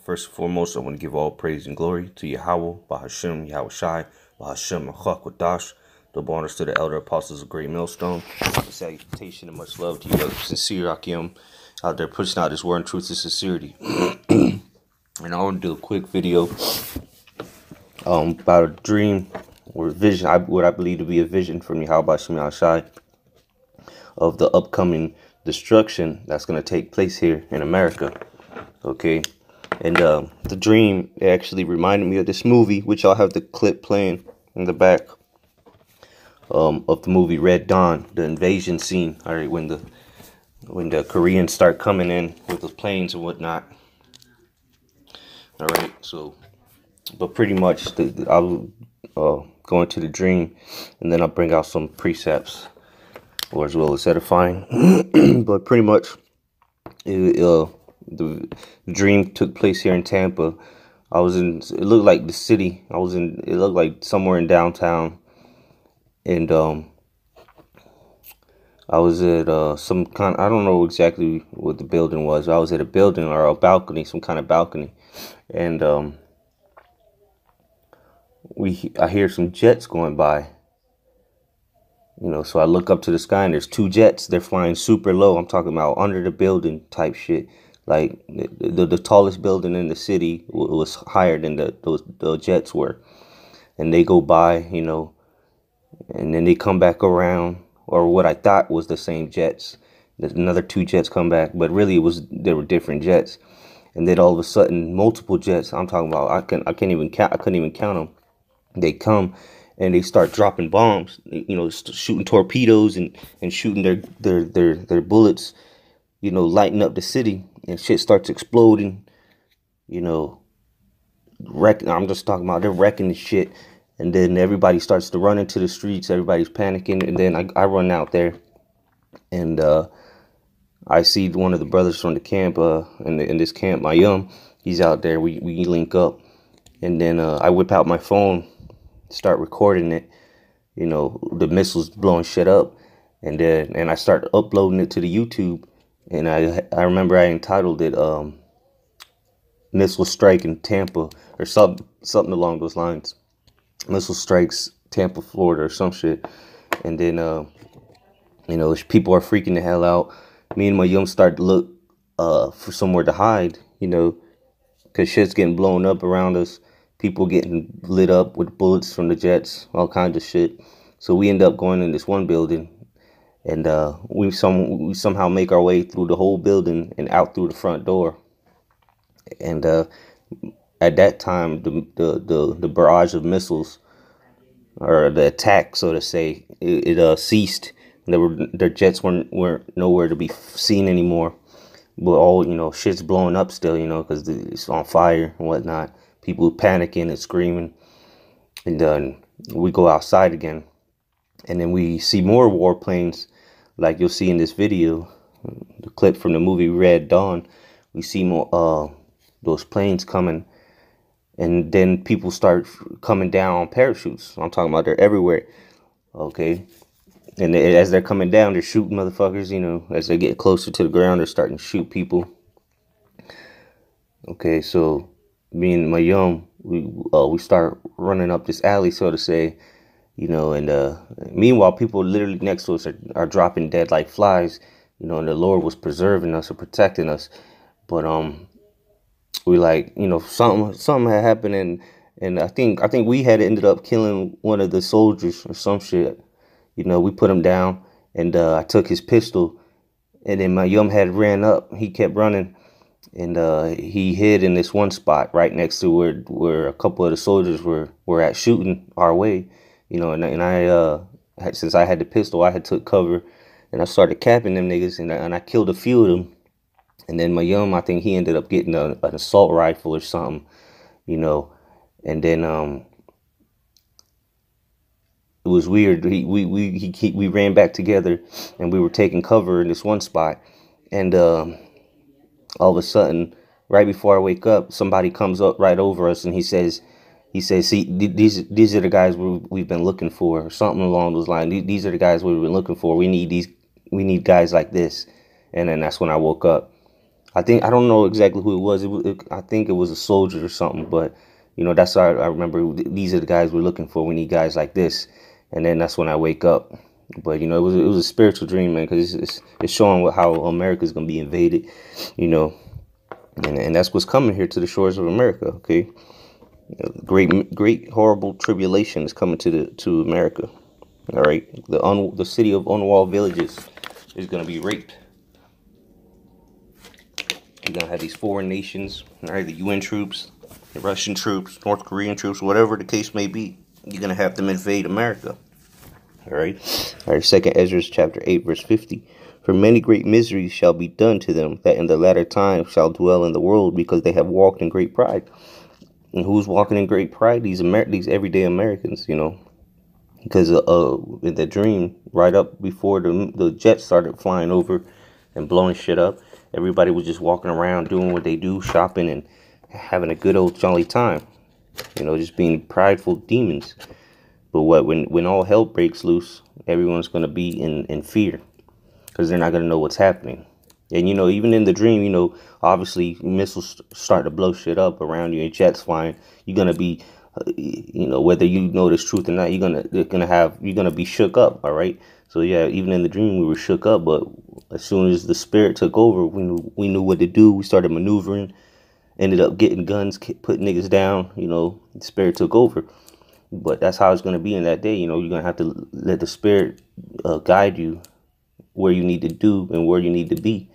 First and foremost, I want to give all praise and glory to Yahweh, Bahashim, Yahweh Shai, Bahashim, Achak, the bonus to the elder apostles of Great Millstone. A salutation and much love to you, sincere Akim, out there pushing out this word and truth and sincerity. And I want to do a quick video about a dream or vision, what I believe to be a vision from Yahweh Bahashim, Yahweh Shai, of the upcoming destruction that's going to take place here in America. Okay. And the dream actually reminded me of this movie, which I'll have the clip playing in the back of the movie Red Dawn, the invasion scene. All right, when the Koreans start coming in with the planes and whatnot. All right, so, but pretty much I'll go into the dream, and then I'll bring out some precepts, or as well as edifying. But pretty much, the dream took place here in Tampa. It looked like the city. It looked like somewhere in downtown. And I was at some kind, I don't know exactly what the building was. I was at a building or a balcony, some kind of balcony. And I hear some jets going by. You know, so I look up to the sky and there's two jets. They're flying super low. I'm talking about under the building type shit. Like the tallest building in the city was higher than the jets were, and they go by, you know, and then they come back around, or what I thought was the same jets. Another two jets come back, but really they were different jets. And then all of a sudden, multiple jets. I'm talking about I couldn't even count them. They come and they start dropping bombs, you know, shooting torpedoes and shooting their bullets, you know, lighting up the city. And shit starts exploding, you know, I'm just talking about they're wrecking the shit. And then everybody starts to run into the streets. Everybody's panicking. And then I run out there. And I see one of the brothers from the camp, in this camp, my he's out there. We link up. And then I whip out my phone, start recording it. You know, the missiles blowing shit up. And I start uploading it to the YouTube. And I remember I entitled it Missile Strike in Tampa, or something along those lines. Missile Strikes Tampa, Florida, or some shit. And then you know, people are freaking the hell out. Me and my start to look for somewhere to hide, you know, because shit's getting blown up around us. People getting lit up with bullets from the jets, all kinds of shit. So we end up going in this one building. And we somehow make our way through the whole building and out through the front door. And at that time, the barrage of missiles, or the attack, so to say, it ceased. Their jets weren't nowhere to be seen anymore. But all, you know, shit's blowing up still, you know, because it's on fire and whatnot. People panicking and screaming. And then we go outside again, and then we see more warplanes. Like you'll see in this video, the clip from the movie Red Dawn, we see more those planes coming, and then people start coming down on parachutes. I'm talking about they're everywhere, okay? And as they're coming down, they're shooting motherfuckers. You know, as they get closer to the ground, they're starting to shoot people. Okay, so me and my we start running up this alley, so to say. You know, and meanwhile, people literally next to us are dropping dead like flies, you know, and the Lord was preserving us or protecting us. But we like, you know, something had happened, and I think we had ended up killing one of the soldiers or some shit. You know, we put him down, and I took his pistol, and then my had ran up. He kept running, and he hid in this one spot right next to where a couple of the soldiers were at shooting our way. You know, and I since I had the pistol, I had took cover, and I started capping them niggas, and I killed a few of them. And then my I think he ended up getting an assault rifle or something, you know. And then it was weird. We ran back together, and we were taking cover in this one spot, and all of a sudden, right before I wake up, somebody comes up right over us, and he says, see, these are the guys we've been looking for, or something along those lines. These are the guys we've been looking for. We need guys like this. And then that's when I woke up. I don't know exactly who it was. I think it was a soldier or something. But that's why I remember these are the guys we're looking for. We need guys like this, and then that's when I wake up. But it was a spiritual dream, man, because it's showing how America's gonna be invaded, and that's what's coming here to the shores of America. Okay, great horrible tribulation is coming to America. All right, the city of unwalled villages is gonna be raped. You're gonna have these foreign nations, all right, the UN troops, the Russian troops, North Korean troops, whatever the case may be. You're gonna have them invade America. All right. 2nd Ezra chapter 8 verse 50. For many great miseries shall be done to them that in the latter time shall dwell in the world, because they have walked in great pride. And who's walking in great pride? These everyday Americans, because in the dream, right up before the jets started flying over and blowing shit up, everybody was just walking around doing what they do, shopping and having a good old jolly time, just being prideful demons. But when all hell breaks loose, everyone's going to be in fear, because they're not going to know what's happening. And even in the dream, obviously missiles start to blow shit up around you and jets flying. You're going to be whether you know this truth or not, you're gonna be shook up. All right. So yeah, even in the dream we were shook up, but as soon as the spirit took over, we knew what to do. We started maneuvering, ended up getting guns, put niggas down. The spirit took over. But that's how it's going to be in that day. You're going to have to let the spirit guide you where you need to do and where you need to be.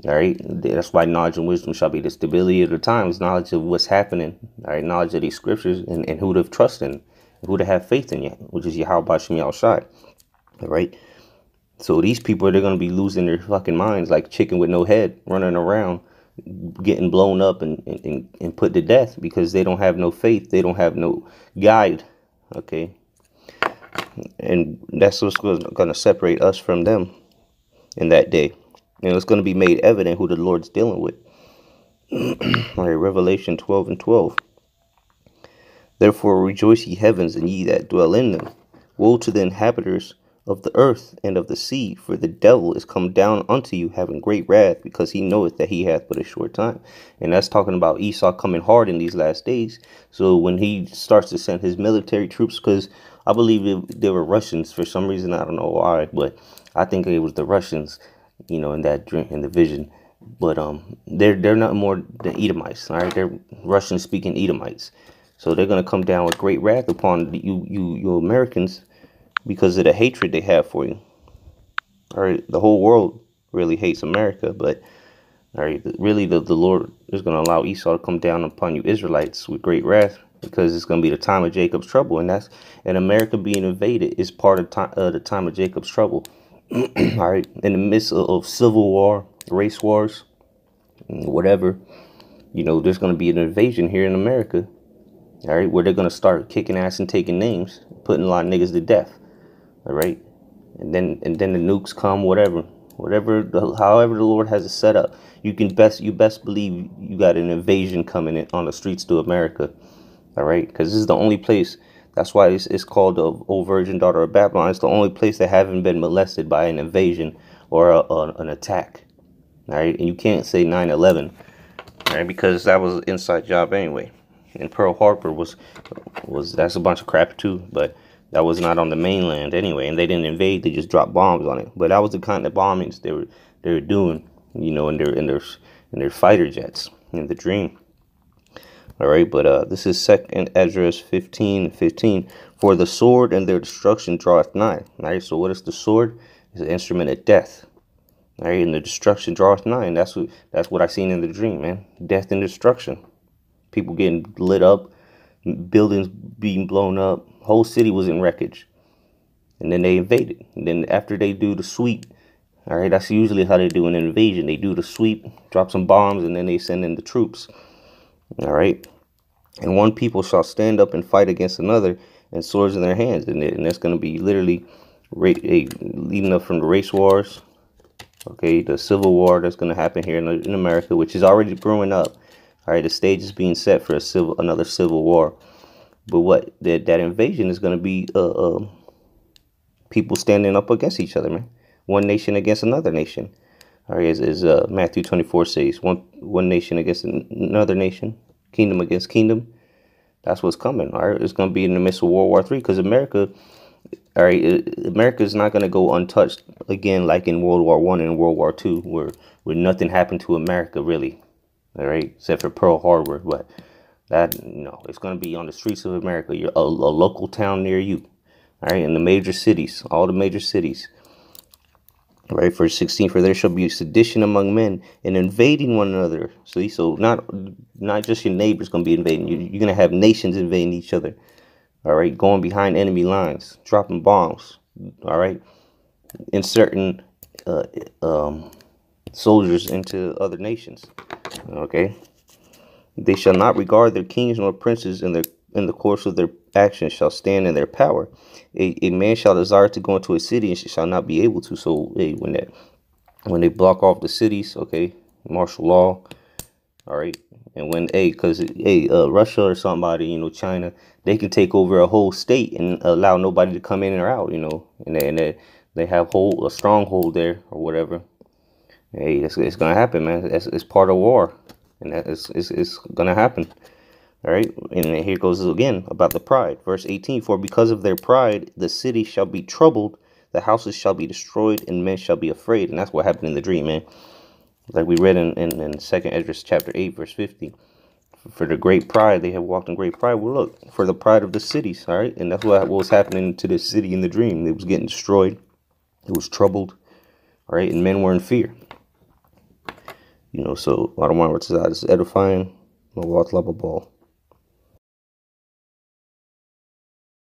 All right. That's why knowledge and wisdom shall be the stability of the times. Knowledge of what's happening. All right. Knowledge of these scriptures and who to trust in, who to have faith in, which is Yahweh Shem Yahushai. All right. So these people, they're going to be losing their fucking minds like chicken with no head, running around, getting blown up and put to death because they don't have no faith. They don't have no guide. Okay. And that's what's going to separate us from them in that day. It's going to be made evident who the Lord's dealing with. All right, Revelation 12 and 12. Therefore rejoice, ye heavens, and ye that dwell in them. Woe to the inhabitants of the earth and of the sea, for the devil is come down unto you, having great wrath, because he knoweth that he hath but a short time. And that's talking about Esau coming hard in these last days. So when he starts to send his military troops, because I believe they were Russians for some reason, I don't know why, but I think it was the Russians, in that dream, in the vision. But they're not more than Edomites. All right, they're Russian speaking Edomites. So they're gonna come down with great wrath upon you Americans, because of the hatred they have for you. All right, the whole world really hates America, but all right, really the Lord is going to allow Esau to come down upon you Israelites with great wrath, because it's going to be the time of Jacob's trouble, and America being invaded is part of the time of Jacob's trouble. All right, in the midst of civil war, race wars, whatever, there's going to be an invasion here in America. All right, where they're going to start kicking ass and taking names, putting a lot of niggas to death. All right, and then the nukes come, however the Lord has it set up. You best believe you got an invasion coming in on the streets to America. All right, because this is the only place. That's why it's called the old virgin daughter of Babylon. It's the only place that haven't been molested by an invasion or an attack. All right, and you can't say 9/11, all right, because that was an inside job anyway. And Pearl Harbor was that's a bunch of crap too, but that was not on the mainland anyway, and they didn't invade. They just dropped bombs on it. But that was the kind of bombings they were doing, in their fighter jets in the dream. All right, but this is 2nd Ezra 15:15. For the sword and their destruction draweth nigh. All right, so what is the sword? It's an instrument of death. All right, and the destruction draweth nigh, and that's what I seen in the dream, man. Death and destruction. People getting lit up, buildings being blown up, whole city was in wreckage. And then they invaded. And then after they do the sweep, all right, that's usually how they do an invasion. They do the sweep, drop some bombs, and then they send in the troops. All right. And one people shall stand up and fight against another, and swords in their hands. And that's going to be literally leading up from the race wars. Okay, the civil war that's going to happen here in America, which is already brewing up. All right, the stage is being set for another civil war. But that invasion is going to be people standing up against each other, man. One nation against another nation. All right, as Matthew 24 says, one nation against another nation, kingdom against kingdom. That's what's coming. All right, it's going to be in the midst of World War III, because America, all right, America is not going to go untouched again like in World War I and World War II, where nothing happened to America really. All right, except for Pearl Harbor, but that, it's going to be on the streets of America. You're a local town near you. All right, in the major cities, all the major cities. Right, verse 16, for there shall be sedition among men and invading one another. So not just your neighbors going to be invading you. You're going to have nations invading each other. All right, going behind enemy lines, dropping bombs. All right, inserting soldiers into other nations. Okay, they shall not regard their kings nor princes in the course of their actions shall stand in their power. A man shall desire to go into a city and shall not be able to. So hey, when they block off the cities, okay, martial law. All right, and when because Russia or somebody, China, they can take over a whole state and allow nobody to come in or out, and they have a stronghold there or whatever. Hey, it's gonna happen, man. It's part of war, and it's gonna happen. All right, and here goes again about the pride. Verse 18, for because of their pride, the city shall be troubled, the houses shall be destroyed, and men shall be afraid. And that's what happened in the dream, man. Like we read in 2nd Esdras chapter 8, verse 50. For the great pride, they have walked in great pride. Well, look, for the pride of the cities, all right? And that's what was happening to this city in the dream. It was getting destroyed. It was troubled, all right? And men were in fear. So I don't want to say it's edifying. No, ball.